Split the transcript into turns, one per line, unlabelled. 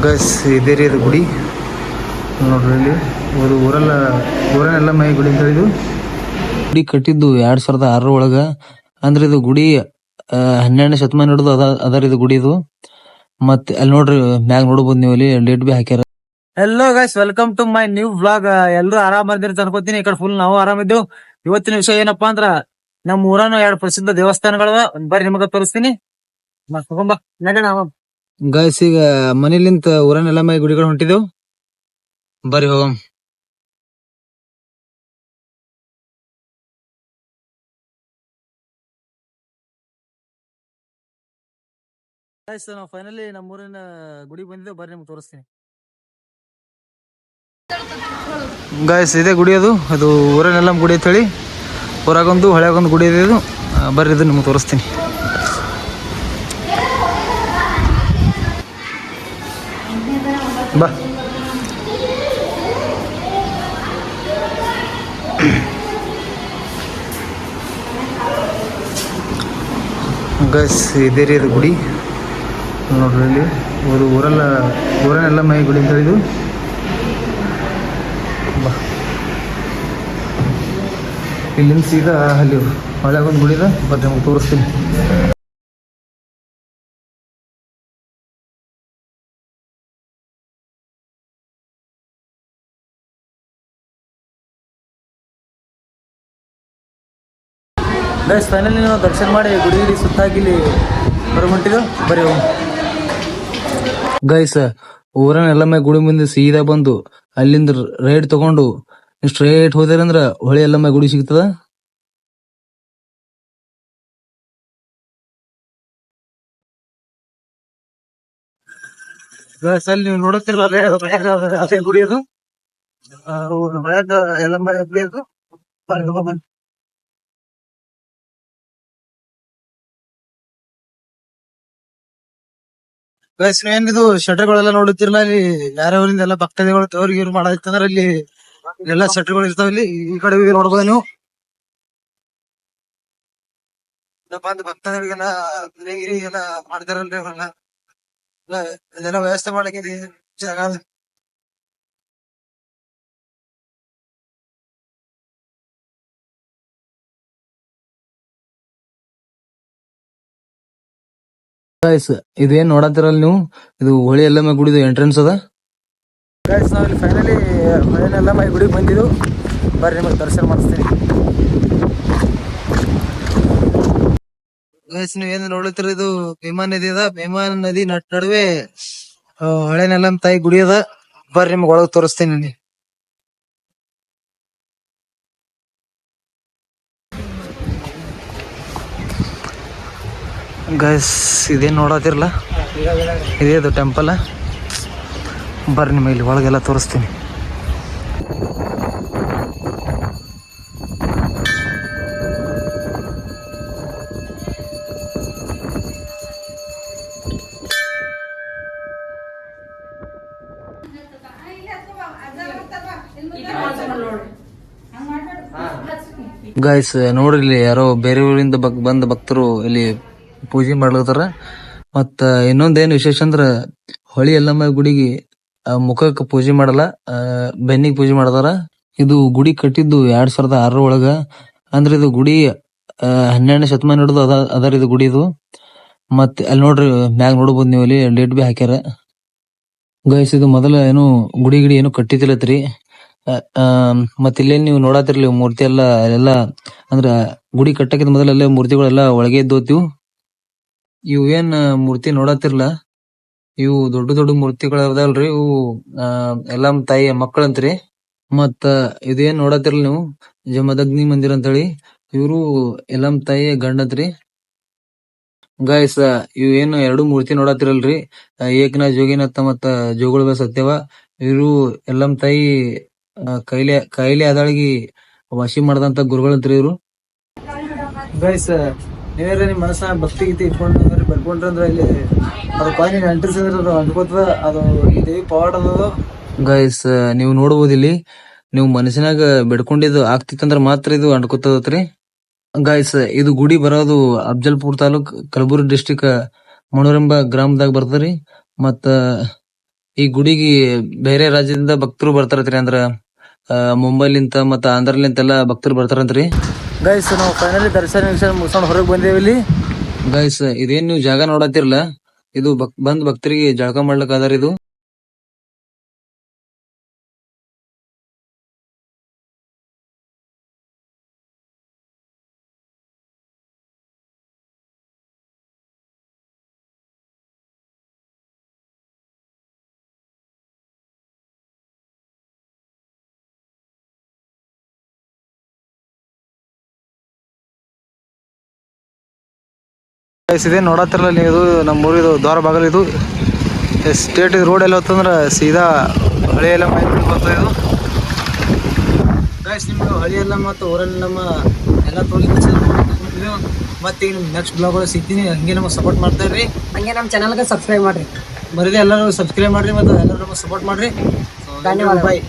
Guys ಇದೇ ರೀ ಇದು ಗುಡಿ ನೋಡ್ರಿ. ಇಲ್ಲಿ ಊರನೆಲ್ಲ ಮೈ ಗುಡಿ ಅಂತ ಹೇಳಿದ್ವು. ಗುಡಿ ಕಟ್ಟಿದ್ದು 2006 ಒಳಗ. ಅಂದ್ರೆ ಇದು ಗುಡಿ 12ನೇ ಶತಮಾನ ಹಿಡಿದು ಅದರ ಇದು ಗುಡಿ ಇದು. ಮತ್ತೆ ಅಲ್ಲಿ ನೋಡ್ರಿ ಮ್ಯಾಗ ನೋಡಬಹುದು ನೀವು, ಇಲ್ಲಿ ಡೇಟ್ ಬಿ ಹಾಕ್ಯಾರ. Hello guys, welcome to my new vlog. ಎಲ್ರು ಆರಾಮದಿರಿ ಅನ್ಕೋತೀನಿ. ಈ ಕಡೆ ಫುಲ್ ನಾವು ಆರಾಮಿದ್ದು. ಇವತ್ತಿನ ವಿಷಯ ಏನಪ್ಪಾ ಅಂದ್ರ, ನಮ್ಮ ಊರನ್ನು 2 ಪ್ರಸಿದ್ಧ ದೇವಸ್ಥಾನಗಳವ. ಬರ್ರಿ ನಿಮಗ ತೋರಿಸ್ತೀನಿ. ಗೈಸ್ ಈಗ ಮನೇಲಿಂತ ಊರನ್ನೆಲ್ಲ ಮೈ ಗುಡಿಗಳು ಹೊಂಟಿದೆವು. ಬರ್ರಿ ಹೋಗಮ್. ಗೈಸ್ ನಾವು ಫೈನಲಿ ನಮ್ಮ ಊರಿನ ಗುಡಿ ಬಂದಿದ್ದೇವೆ. ಬರ್ರಿ ನಿಮ್ಗೆ ತೋರಿಸ್ತೀನಿ. ಗೈಸ್ ಇದೇ ಗುಡಿ ಅದು ಊರನೆಲ್ಲ ಗುಡಿ ಅಂತ ಹೇಳಿ. ಊರಾಗೊಂದು ಹಳೆಗೊಂದು ಗುಡಿ ಇದೆ ಇದು. ಬರ್ರಿ ಇದು ನಿಮ್ಗೆ ತೋರಿಸ್ತೀನಿ. ಬಾ ಗೈಸ್ ಇದೇ ರೀ ಇದು ಗುಡಿ ನೋಡ್ರಿ. ಇಲ್ಲಿ ಊರನೆಲ್ಲ ಮೈ ಗುಡಿ ಅಂತ ಹೇಳಿದ್ವು. ಬಾ ಇಲ್ಲಿಂದ ಸೀದಾ ಅಲ್ಲಿ ಹಳೆಗೊಂದು ಗುಡಿ ಇದೆ. ಬರ್ರಿ ನಿಮ್ಗೆ ತೋರಿಸ್ತೀನಿ. ಗೈಸ್ ಫೈನಲಿ ನಾವು ದರ್ಶನ ಮಾಡಿ ಗುಡಿ ಸುತ್ತಾಗಿ ಇಲ್ಲಿ ಹೊರಗೊಂಟಿದ್ದು. ಬರೀ ಗೈಸ್ ಊರನೆಲ್ಲ ಮೈ ಗುಡಿ ಮುಂದೆ ಸೀದಾ ಬಂದು ಅಲ್ಲಿಂದ ರೈಡ್ ತಗೊಂಡು ಸ್ಟ್ರೇಟ್ ಹೋದ್ರಂದ್ರ ಹೊಳೆ ಎಲ್ಲಮ್ಮ ಗುಡಿ ಸಿಗ್ತದ. ಗೈಸ್ ಅಲ್ಲಿ ನೀವು ನೋಡುತ್ತಿರಲ್ಲ ಅದೇ ಗುಡಿ ಅದು. ಎಲ್ಲಮ್ಮ ಗುಡಿ ಅದು. ಗೈಸ್ ಏನಿದು ಶಟರ್ಗಳೆಲ್ಲ ನೋಡುತ್ತಿರಲ್ಲ. ಇಲ್ಲಿ ಯಾರ್ಯಾವರಿಂದ ಎಲ್ಲ ಭಕ್ತಾದಿಗಳು ತವ್ರಿಗೆ ಇವ್ರು ಮಾಡತ್ತಂದ್ರ ಇಲ್ಲಿ ಎಲ್ಲ ಶಟರ್ಗಳು ಇರ್ತಾವ. ಇಲ್ಲಿ ಈ ಕಡೆ ನೋಡ್ಬೋದು ನೀವು. ಬಂದು ಭಕ್ತಾದಿಗಳಿಗೆಲ್ಲ ಗಿರಿ ಎಲ್ಲ ಮಾಡ್ತಾರಲ್ರಿ ಅವರೆಲ್ಲ. ಇದೆಲ್ಲ ವ್ಯವಸ್ಥೆ ಮಾಡಕ್ಕೆ ಜಾಗ ಅದ. ಗೈಸ್ ಇದೇನ್ ನೋಡತ್ತಿರಲ್ಲ ನೀವು, ಇದು ಹೊಳಿ ಎಲ್ಲಮ್ಮ ಗುಡಿದು ಎಂಟ್ರೆನ್ಸ್ ಅದ. ಗೈಸ್ ನಾವಿಲ್ಲಿ ಫೈನಲಿ ಹೊಳಿ ಎಲ್ಲಮ್ಮ ಗುಡಿಗೆ ಬಂದಿದ್ದು. ಬರ್ರಿ ನಿಮಗೆ ದರ್ಶನ ಮಾಡಿಸ್ತೀನಿ. ಗೈಸ್ ನೀವು ಏನು ನೋಡುತ್ತೀರ, ಇದು ಭೀಮಾ ನದಿ ಅದ. ಭೀಮಾ ನದಿ ನಡುವೆ ಹೊಳೆ ನೆಲ್ಲಮ್ಮ ತಾಯಿ ಗುಡಿ ಅದ. ಬರ್ರಿ ನಿಮ್ಗೆ ಒಳಗೆ ತೋರಿಸ್ತೀನಿ. ಗೈಸ್ ಇದೇನು ನೋಡತ್ತಿರಲ್ಲ, ಇದೇ ಅದು ಟೆಂಪಲ್. ಬರ್ರಿ ನಿಮಗೆ ಇಲ್ಲಿ ಒಳಗೆಲ್ಲ ತೋರಿಸ್ತೀನಿ. ಗೈಸ್ ನೋಡ್ರಿ, ಇಲ್ಲಿ ಯಾರೋ ಬೇರೆ ಊರಿಂದ ಬಂದ ಭಕ್ತರು ಇಲ್ಲಿ ಪೂಜೆ ಮಾಡ್ಲತ್ತಾರ. ಮತ್ತ ಇನ್ನೊಂದೇನು ವಿಶೇಷ ಅಂದ್ರ, ಹೊಳಿ ಎಲ್ಲಮ್ಮ ಗುಡಿಗೆ ಮುಖಕ್ಕೆ ಪೂಜೆ ಮಾಡಲ್ಲ, ಬೆನ್ನಿಗೆ ಪೂಜೆ ಮಾಡತಾರ. ಇದು ಗುಡಿ ಕಟ್ಟಿದ್ದು 2006 ಒಳಗ. ಅಂದ್ರೆ ಇದು ಗುಡಿ 12ನೇ ಶತಮಾನ ಹಿಡಿದು ಅದರ ಇದು ಗುಡಿ ಇದು. ಮತ್ತೆ ಅಲ್ಲಿ ನೋಡ್ರಿ ಮ್ಯಾಗ ನೋಡಬಹುದು ನೀವು, ಇಲ್ಲಿ ಡೇಟ್ ಬಿ ಹಾಕ್ಯಾರ. ಗೈಸ್ ಇದು ಮೊದಲ ಏನು ಗುಡಿ ಏನು ಕಟ್ಟಿತಿಲ್ಲತ್ರಿ. ಮತ್ತ ಇಲ್ಲೇನ್ ನೀವು ನೋಡತಿರ್ಲಿ ಮೂರ್ತಿ ಎಲ್ಲ ಅಂದ್ರ ಗುಡಿ ಕಟ್ಟಕಿದ ಮೊದಲೆಲ್ಲ ಮೂರ್ತಿಗಳೆಲ್ಲ ಒಳಗೆ ಇದ್ದೋತಿವು. ಇವು ಏನ್ ಮೂರ್ತಿ ನೋಡತಿರ್ಲ, ಇವು ದೊಡ್ಡ ದೊಡ್ಡ ಮೂರ್ತಿಗಳು ಅದಾವಲ್ರಿ, ಇವು ಎಲ್ಲಮ್ಮ ತಾಯಿಯ ಮಕ್ಕಳಂತ್ರಿ. ಮತ್ತ ಇದೇನ್ ನೋಡತಿರ್ಲಿ ನೀವು, ಜಮದಗ್ನಿ ಮಂದಿರ ಅಂತ ಹೇಳಿ, ಇವರು ಎಲ್ಲಮ್ಮ ತಾಯಿಯ ಗಂಡಂತ್ರಿ. ಗೈಸ್ ಇವ್ ಏನು 2 ಮೂರ್ತಿ ನೋಡತಿರಲ್ರಿ, ಏಕನಾಥ ಜೋಗಿನಾಥ ಮತ್ತ ಜೋಗುಳ ಸತ್ಯವ, ಇವರು ಎಲ್ಲಮ್ಮ ತಾಯಿ ಕೈಲಿ ಆದಾಳಿಗೆ ವಾಸಿ ಮಾಡದಂತ ಗುರುಗಳಂತ್ರಿ ಇವ್ರು. ಗೈಸ್ ನೀವೇರ ನಿಮ್ ಮನಸ್ಸ ಭಕ್ತಿ ಗೀತಿ ಇಟ್ಕೊಂಡ್ರಿ ಬರ್ಕೊಂಡ್ರಂದ್ರ ಇಲ್ಲಿ ಅದು ಕಾಯಿನ್ ಅಂಟಿಸಿದ್ರ ಅನ್ಕೋತದ. ಅದು ಈ ದೇವಿ ಪವಾಡ ಅದ. ಗೈಸ್ ನೀವು ನೋಡ್ಬೋದು, ಇಲ್ಲಿ ನೀವು ಮನಸ್ಸಿನಾಗ ಬೆಡ್ಕೊಂಡಿದ್ದು ಆಗ್ತಿತ್ತಂದ್ರ ಮಾತ್ರ ಇದು ಅಂಟ್ಕೋತದತ್ರಿ. ಗೈಸ್ ಇದು ಗುಡಿ ಬರೋದು ಅಫಜಲ್ಪುರ್ ತಾಲೂಕ್, ಕಲಬುರಗಿ ಡಿಸ್ಟಿಕ್, ಮಣೂರೆಂಬ ಗ್ರಾಮದಾಗ ಬರ್ತದ್ರಿ. ಮತ್ತ ಈ ಗುಡಿಗೆ ಬೇರೆ ರಾಜ್ಯದಿಂದ ಭಕ್ತರು ಬರ್ತಾರತ್ರಿ. ಅಂದ್ರ ಮುಂಬೈಲಿಂತ ಮತ್ತ ಆಂಧ್ರಲಿಂತ ಎಲ್ಲಾ ಭಕ್ತರು ಬರ್ತಾರಂತ್ರಿ. ಗೈಸ್ ನಾವು ಫೈನಲಿ ದರ್ಶನ ಮುಗಿಸ್ಕೊಂಡು ಹೊರಗೆ ಬಂದೇವಿ. ಇಲ್ಲಿ ಗೈಸ್ ಇದೇನ್ ನೀವು ಜಾಗ ನೋಡತ್ತಿರಲ್ಲ, ಇದು ಬಂದ್ ಭಕ್ತರಿಗೆ ಜಳಕ ಮಾಡ್ಲಿಕ್ಕೆ ಅದಾರ. ಇದು ಇದೆ ನೋಡತ್ತಿರಲ್ಲ ನೀವು, ಇದು ನಮ್ಮ ಊರಿದು ದ್ವಾರ ಬಾಗಲ್. ಇದು ಸ್ಟೇಟ್ ರೋಡ್ ಎಲ್ಲ ಹೊತ್ತಂದ್ರ ಸೀದಾ ಹಳಿ ಎಲ್ಲ ಬರ್ತದೆ. ಇದು ಗೈಸ್ ನಿಮ್ಗೆ ಹಳಿ ಎಲ್ಲ ಮತ್ತು ಊರಲ್ಲಿ ನಮ್ಮ ಎಲ್ಲ ತೋರಿಸಿ ಮತ್ತೆ ಈಗ ನೆಕ್ಸ್ಟ್ ಬ್ಲಾಗ್ ಸಿಗ್ತೀನಿ. ಹಂಗೆ ನಮಗೆ ಸಪೋರ್ಟ್ ಮಾಡ್ತಾ ಇರ್ರಿ.
ಹಂಗೆ ನಮ್ಮ ಚಾನಲ್ಗೆ ಸಬ್ಸ್ಕ್ರೈಬ್ ಮಾಡ್ರಿ.
ಬರೀ ಎಲ್ಲರೂ ಸಬ್ಸ್ಕ್ರೈಬ್ ಮಾಡ್ರಿ ಮತ್ತು ಎಲ್ಲರೂ ನಮಗೆ ಸಪೋರ್ಟ್ ಮಾಡ್ರಿ.
ಧನ್ಯವಾದ.
ಬಾಯ್.